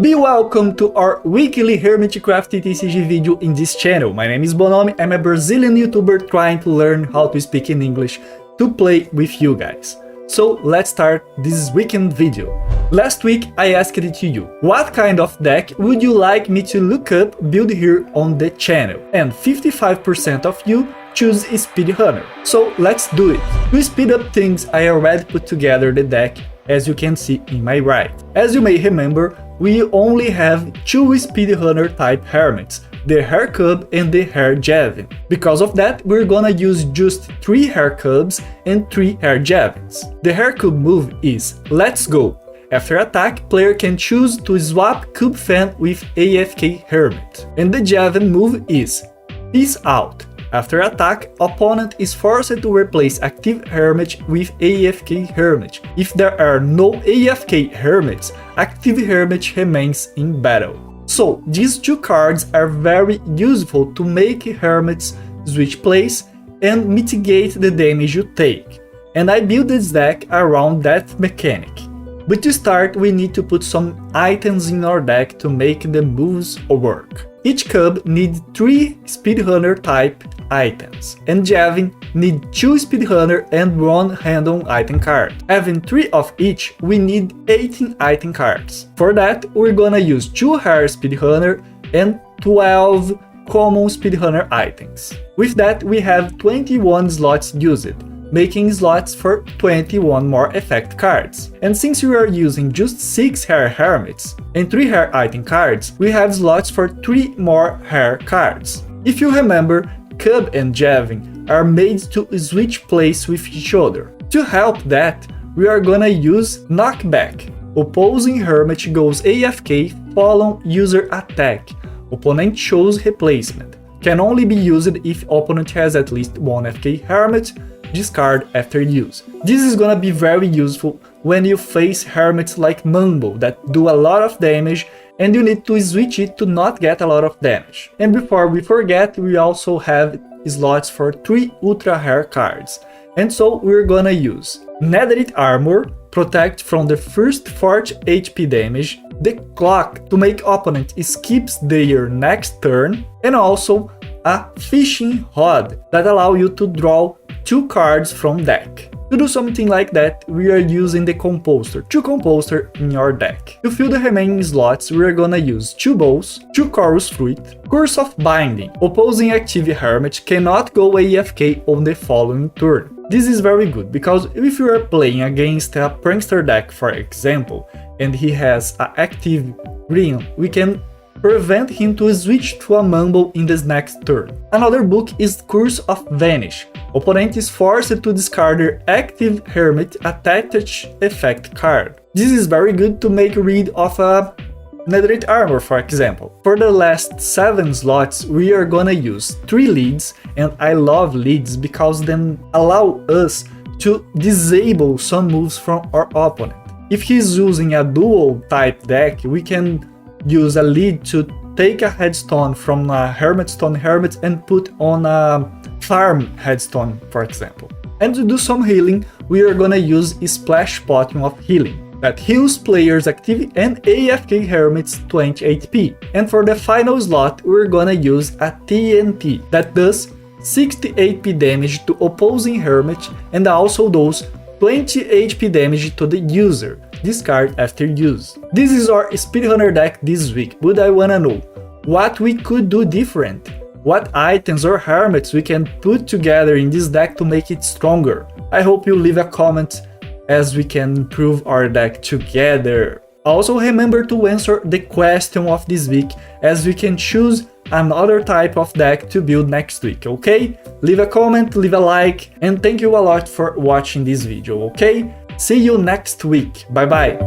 Be welcome to our weekly Hermitcraft TCG video in this channel. My name is Bonomi, I'm a Brazilian YouTuber trying to learn how to speak in English to play with you guys. So let's start this weekend video. Last week I asked it to you, what kind of deck would you like me to look up build here on the channel? And 55% of you choose Speedrunner. So let's do it. To speed up things, I already put together the deck as you can see in my right. As you may remember, we only have two Speedrunner type Hermits, the Cub and the Jevin. Because of that, we're gonna use just 3 Cubs and 3 Jevins. The Cub move is Let's Go. After attack, player can choose to swap Cub fan with AFK Hermit. And the Jevin move is Peace Out. After attack, opponent is forced to replace active Hermit with AFK Hermit. If there are no AFK Hermits, active Hermit remains in battle. So these two cards are very useful to make Hermits switch place and mitigate the damage you take. And I built this deck around that mechanic. But to start, we need to put some items in our deck to make the moves work. Each Cub needs 3 Speedrunner type items, and Jevin needs 2 Speedrunner and 1 random item card. Having 3 of each, we need 18 item cards. For that, we're gonna use 2 rare Speedrunner and 12 common Speedrunner items. With that, we have 21 slots used, making slots for 21 more effect cards. And since we are using just 6 rare Hermits and 3 rare item cards, we have slots for 3 more rare cards. If you remember, Cub and Jevin are made to switch place with each other. To help that, we are gonna use Knockback. Opposing Hermit goes AFK, follow user attack. Opponent chose replacement. Can only be used if opponent has at least 1 AFK Hermit, discard after use. This is gonna be very useful when you face Hermits like Mumble that do a lot of damage and you need to switch it to not get a lot of damage. And before we forget, we also have slots for 3 ultra rare cards. And so we're gonna use Netherite Armor, protect from the first 40 HP damage, the Clock to make opponent skips their next turn, and also a Fishing Rod that allow you to draw 2 cards from deck. To do something like that, we are using the Composter, 2 Composter in your deck. To fill the remaining slots, we are gonna use 2 Bows, 2 Chorus Fruit, Curse of Binding. Opposing active Hermit cannot go AFK on the following turn. This is very good, because if you are playing against a Prankster deck, for example, and he has an active green, we can prevent him to switch to a Mumble in this next turn. Another book is Curse of Vanish. Opponent is forced to discard their active Hermit attached effect card. This is very good to make rid of a Netherite Armor, for example. For the last 7 slots, we are gonna use 3 leads, and I love leads because they allow us to disable some moves from our opponent. If he's using a dual type deck, we can use a lead to take a headstone from a Hermitstone Hermit and put on a farm headstone, for example. And to do some healing, we are gonna use a Splash Potion of Healing that heals players active and AFK Hermits 20 HP. And for the final slot, we're gonna use a TNT that does 60 HP damage to opposing Hermit and also does 20 HP damage to the user, discard after use. This is our Speedrunner deck this week, but I wanna know what we could do different. What items or Hermits we can put together in this deck to make it stronger. I hope you leave a comment as we can improve our deck together. Also remember to answer the question of this week as we can choose another type of deck to build next week, okay? Leave a comment, leave a like, and thank you a lot for watching this video, okay? See you next week, bye bye!